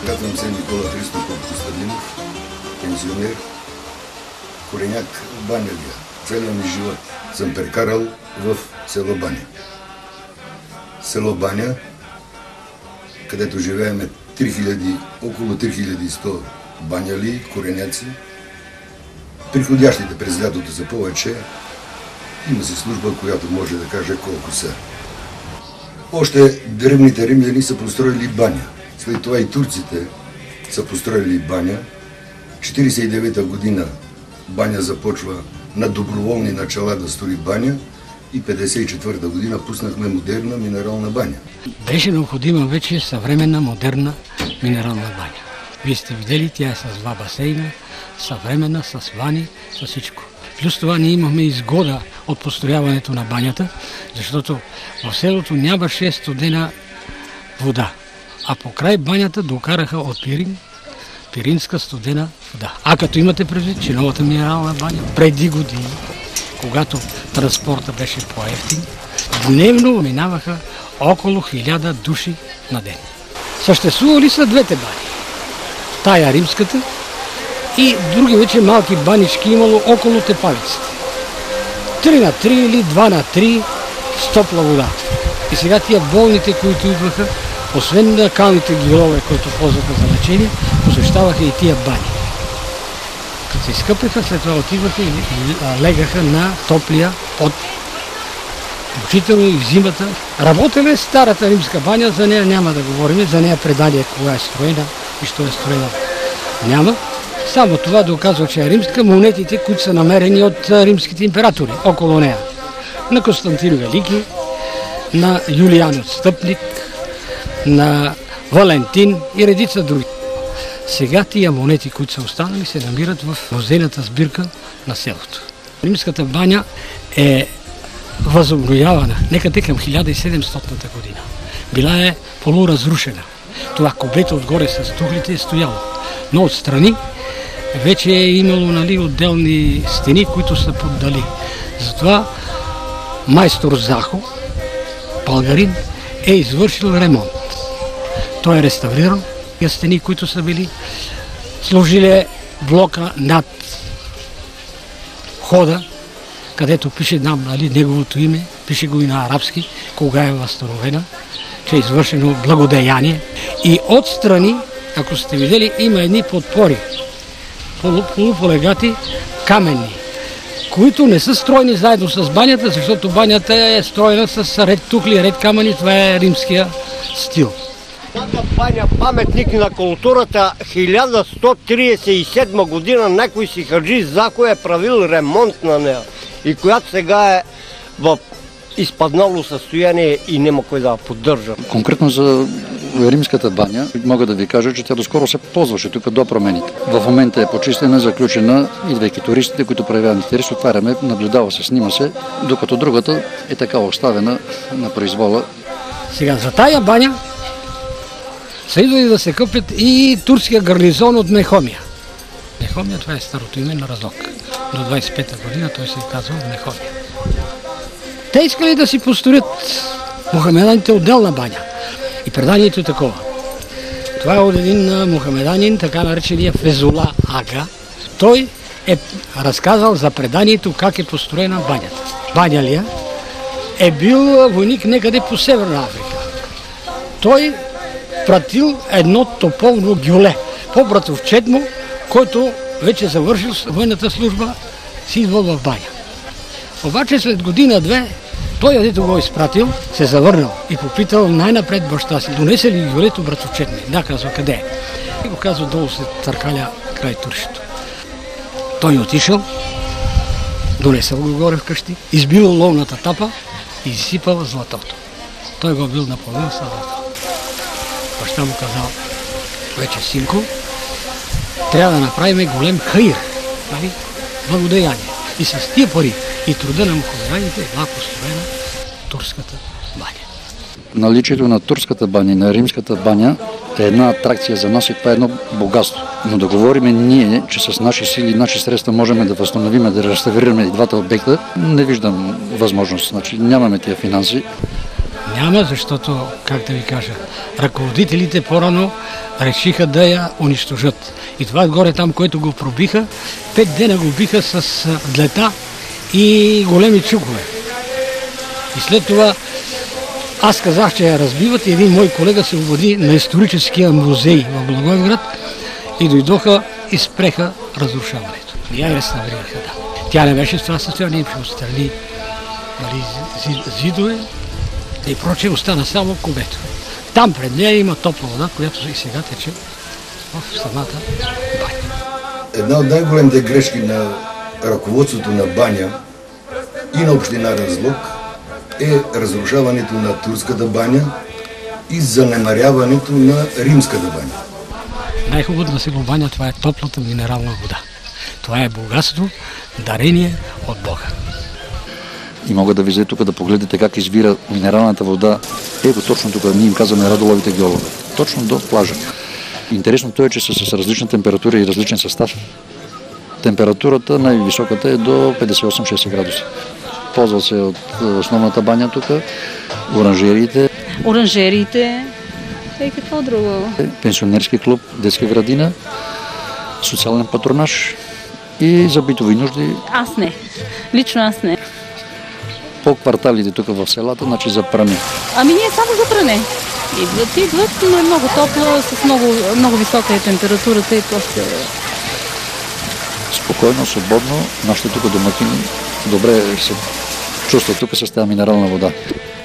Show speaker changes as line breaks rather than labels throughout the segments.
Казвам се Никола Христов Костадинов, пенсионер, кореняк в Банялия. Целия ми живот съм прекарал в село Баня. Село Баня, където живееме около 3100 баняли, кореняци. Приходящите през лятото са повече. Има си служба, която може да каже колко са. Още древните римляни са построили баня. След това и турците са построили баня. 1949 година баня започва на доброволни начала да строи баня и 1954 година пуснахме модерна минерална баня.
Беше необходима вече съвременна, модерна минерална баня. Вие сте видели, тя е с два басейна, съвременна, с вани, с всичко. Плюс това ние имахме изгода от построяването на банята, защото в селото нямаше студена вода. А покрай банята докараха от Пирин, пиринска студена вода. А като имате предвид, че новата минерална баня преди години, когато транспорта беше по-евтин, дневно минаваха около 1000 души на ден. Съществували са двете бани. Тая римската и други вече малки банички имало около тепалиците. 3 на 3 или 2 на 3 с топла вода. И сега тия болните, които идваха, освен на калните гилове, които ползваха за лечение, посещаваха и тия бани. Като се изкъпеха, след това отиваха и легаха на топлия пот. Включително и в зимата. Работила е старата римска баня, за нея няма да говорим, за нея предание кога е строена и що е строена. Няма. Само това доказва, че е римска, монетите, които са намерени от римските императори около нея. На Константин Велики, на Юлиан Отстъпник, на Валентин и редица други. Сега тия монети, които са останали, се намират в музейната сбирка на селото. Римската баня е възобновявана некъде към 1700-та година. Била е полуразрушена. Това кубето отгоре с тухлите е стояло. Но отстрани вече е имало отделни стени, които са поддали. Затова майстор Захо, българин, е извършил ремонт. Той е реставрирал стени, които са били, сложили блока над входа, където пише неговото име, пише го и на арабски, кога е възстановена, че е извършено благодеяние. И отстрани, ако сте видели, има едни подпори, полуполегати каменни, които не са строени заедно с банята, защото банята е строена с ред тухли, ред камъни, това е римския стил.
Тази баня, паметник на културата, 1137 година някой си хаджи Захо е правил ремонт на нея и която сега е в изпаднало състояние и няма кой да я поддържа.
Конкретно за римската баня мога да ви кажа, че тя доскоро се ползваше тук до промените. В момента е почистена, заключена, идвайки туристите, които проявяват интерес, отваряме, наблюдава се, снима се, докато другата е така оставена на произвола.
Сега за тая баня са идвали да се къпят и турския гарнизон от Мехомия. Мехомия, това е старото име на Разлог. До 25-та година той се е казвал Мехомия. Те искали да си построят мухамеданите отделна баня. И преданието е такова. Това е от един мухамеданин, така наречения Фезула Ага. Той е разказал за преданието как е построена банята. Банялия е бил войник некъде по Северна Африка. Той пратил едно топовно гюле по братовчет му, който вече завършил военната служба, си идвал в баня. Обаче след година-две той, дето го изпратил, се завърнал и попитал най-напред баща си, донесе ли гюлето братовчет ми? Да, казва, къде е? И го казва долу след търкаля край туршито. Той отишъл, донесъл го горе вкъщи, избил ловната тапа и изсипал златото. Той го бил наполовина с златото. Баща му казал, вече синко, трябва да направим голем хаир, благодеяние. И с тия пари и труда на мохозраните е била построена турската баня.
Наличието на турската баня и на римската баня е една атракция за нас и това е едно богатство. Но да говорим ние, че с наши сили и наши средства можем да възстановим, да реставрираме и двата обекта, не виждам възможност. Значи нямаме тия финанси.
Няма, защото, как да ви кажа, ръководителите по-рано решиха да я унищожат. И това горе там, което го пробиха, 5 дена го биха с длета и големи чукове. И след това аз казах, че я разбиват и един мой колега се обади на историческия музей в Благоевград и дойдоха и спреха разрушаването. И я реставрираха, да. Тя не беше в това състояние, им отстрани зидове и прочее, остана само кубето. Там пред нея има топла вода, която и сега тече в самата баня.
Една от най-големите грешки на ръководството на баня и на община Разлог е разрушаването на турската баня и занемаряването на римската баня.
Най-хубавото на село Баня, това е топлата минерална вода. Това е богатство, дарение от Бога.
И мога да ви тук да погледнете как извира минералната вода. Ето точно тук, ние им казваме Радоловите гьолове. Точно до плажа. Интересното е, че са с различна температура и различен състав. Температурата най-високата е до 58-60 градуса. Ползва се от основната баня тук, оранжериите.
Оранжериите и какво друго?
Пенсионерски клуб, детска градина, социален патронаж и за битови нужди.
Аз не. Лично аз не.
По кварталите тук в селата, значи за пране.
Ами ние само за пране. Идват, но е много топло, с много висока е температурата и просто...
Спокойно, свободно, нашите тук домакини добре се чувстват тук с тази минерална вода.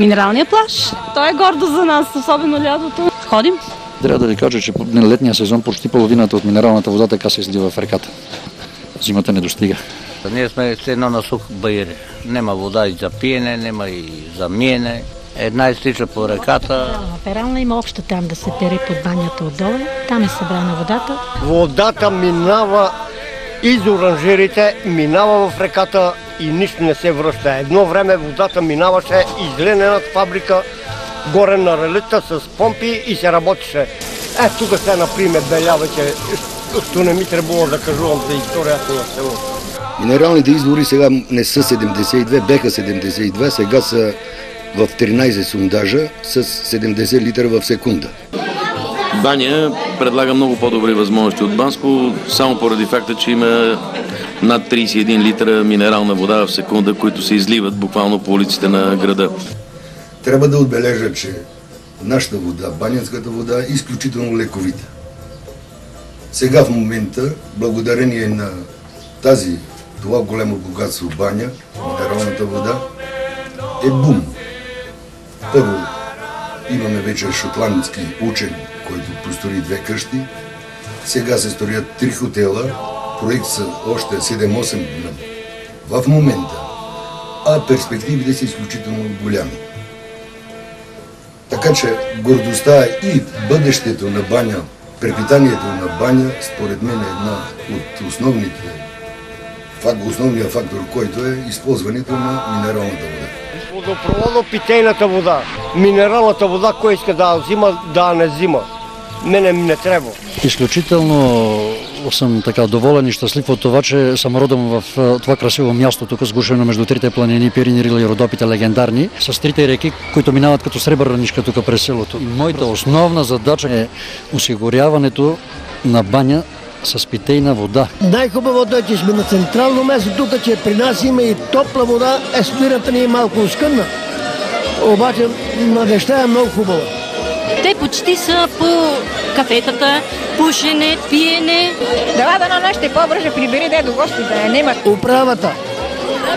Минералният плаж, той е гордо за нас, особено лятото. Ходим.
Трябва да ви кажа, че на летния сезон почти половината от минералната вода така се излива в реката. Зимата не достига.
Ние сме с едно на сух баир. Нема вода и за пиене, нема и за миене. Една изтича по реката.
Перална има общо там да се пери под банята отдолу. Там е събрана водата.
Водата минава из оранжерите, минава в реката и нищо не се връща. Едно време водата минаваше изленена фабрика горе на релита с помпи и се работеше. Тук се, например, белявате, то не ми трябвало да кажувам за историята на село.
Минералните извори сега не са 72, беха 72, сега са в 13 сондажа с 70 литра в секунда.
Баня предлага много по-добри възможности от Банско, само поради факта, че има над 31 литра минерална вода в секунда, които се изливат буквално по улиците на града.
Трябва да отбележа, че нашата вода, банянската вода, е изключително лековита. Сега в момента, благодарение на това голямо богатство баня, минералната вода, е бум. Първо, имаме вече шотландски учен, който построи 2 къщи. Сега се строят 3 хотела, проект са още 7-8 в момента, а перспективите са изключително голями. Така че гордостта и бъдещето на баня, препитанието на баня, според мен е една от основния фактор, който е използването на минералната вода.
Водопроводно-питейната вода, минералната вода, кой иска да взима, да не взима. Мене ми не трябва.
Изключително съм така доволен и щастлив от това, че съм родом в това красиво място, тук сгушено между трите планини, Пирини, Рила и Родопите, легендарни, с трите реки, които минават като сребърна нишка тук през селото. Моята основна задача е осигуряването на баня с питейна вода.
Най-хубавото е, че сме на централно място тук, че при нас има и топла вода, естуирата ни е малко оскъдна. Обаче надежта е много хубава.
Те почти са по кафетата, пушене, пиене.
Да на нашите по-бърже прибери да до гостите, немат.
Управата,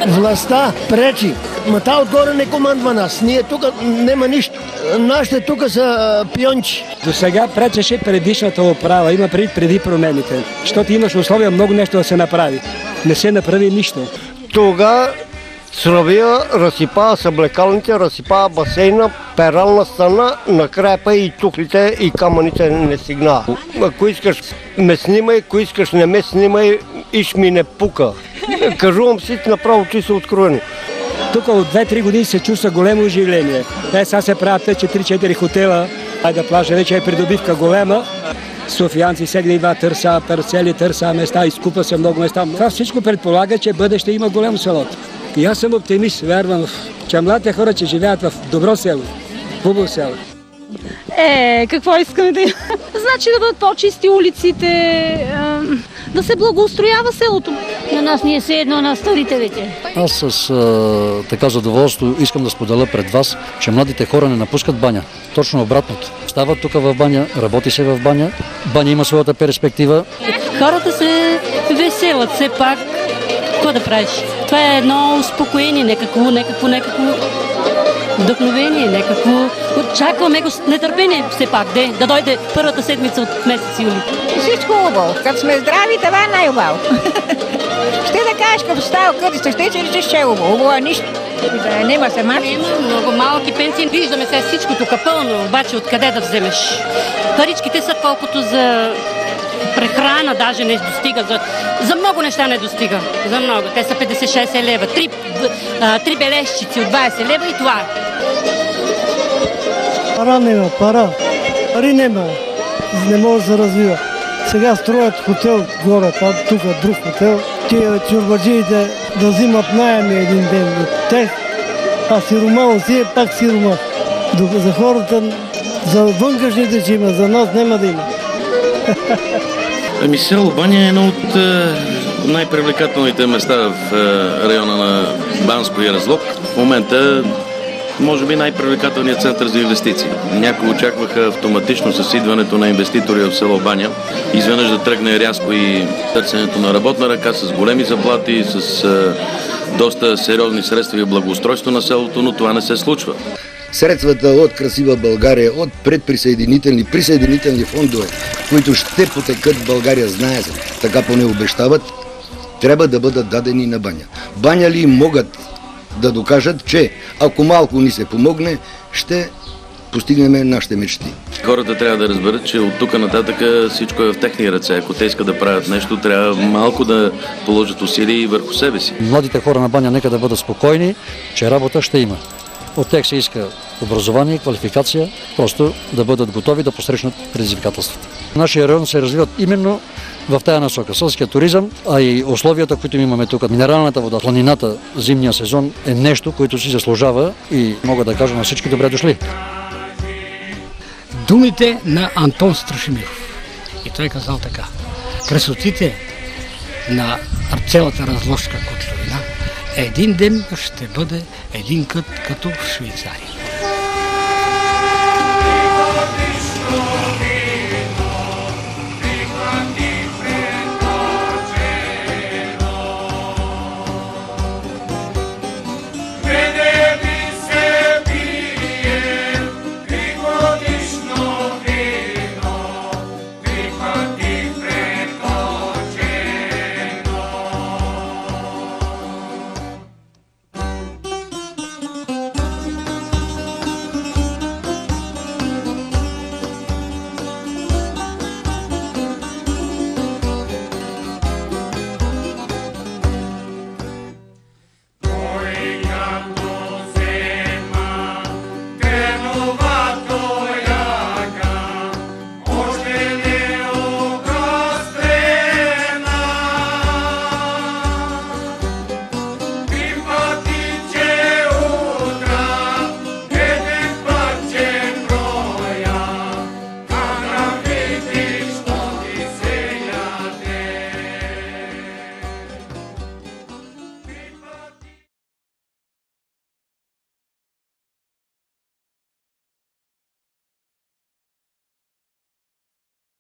властта пречи. Ма та отгоре не командва нас. Ние тук нема нищо. Нашите тук са пиончи.
До сега пречеше предишната управа, има преди промените. Защото имаш условия много нещо да се направи. Не се направи нищо.
Тога Сръбия разсипава съблекалните, разсипава басейна, перална стана, накрая па и тухлите и камъните не сигнал. Ако искаш ме снимай, ако искаш не ме снимай, иш ми не пука. Кажувам си направо чисто откровено.
Тук от 2-3 години се чувства големо оживление. Сега се правят 4 хотела, да плажа вече е придобивка голема. Софиянци сега има търса парцели, търса места, изкупа се много места. Това всичко предполага, че бъдеще има голямо село. И аз съм оптимист, вярвам, че младите хора, че живеят в добро село, хубаво село.
Какво искаме да има? Значи да бъдат по-чисти улиците, да се благоустроява селото.
На нас ни е все едно на старите вече.
Аз с така задоволство искам да споделя пред вас, че младите хора не напускат баня. Точно обратното. Стават тук в баня, работи се в баня, баня има своята перспектива.
Хората се веселят все пак. Какво да правиш? Това е едно успокоение, някакво вдъхновение, някакво... Очакваме го с нетърпение все пак, да дойде първата седмица от месец юли.
Всичко хубаво. Като сме здрави, това е най-хубаво. Ще да кажеш, като става където, ще речеш, че е хубаво. Хубаво е нищо. Нема се марш.
Има много малки пенсии. Виждаме сега всичко тук пълно, обаче откъде да вземеш? Паричките са колкото за прехрана даже не достига. За много неща не достига. За много. Те са 50-60 лева. Три бележчици от 20 лева и това е.
Пара нема, пари нема. Не може да се развива. Сега строят хотел горе, тук друг хотел. Тия чурбаджиите да взимат найеми един ден от тях, а сиромало си е пак сирома. За хората, за вънкашните ще има, за нас няма да има.
Село Баня е едно от най-привлекателните места в района на Банско и Разлог. В момента може би най-привлекателният център за инвестиции. Някои очакваха автоматично с идването на инвеститори в село Баня изведнъж да тръгне рязко и търсенето на работна ръка с големи заплати, с доста сериозни средства и благоустройство на селото, но това не се случва.
Средствата от Красива България, от присъединителни фондове, които ще потекат в България, знае се, така поне обещават, трябва да бъдат дадени на Баня. Баня ли могат да докажат, че ако малко ни се помогне, ще постигнем нашите мечти.
Хората трябва да разберат, че от тук нататък всичко е в техни ръце. Ако те искат да правят нещо, трябва малко да положат усилия и върху себе си.
Младите хора на Баня нека да бъдат спокойни, че работа ще има. От тях се иска образование, квалификация, просто да бъдат готови да посрещнат предизвикателствата. Нашия район се развива именно в тая насока. Селския туризъм, а и условията, които имаме тук. Минералната вода, планината, зимния сезон е нещо, което си заслужава и мога да кажа на всички добре дошли.
Думите на Антон Страшимиров. И той казал така. Красотите на цялата разложка котловина един ден ще бъде един кът като в Швейцария.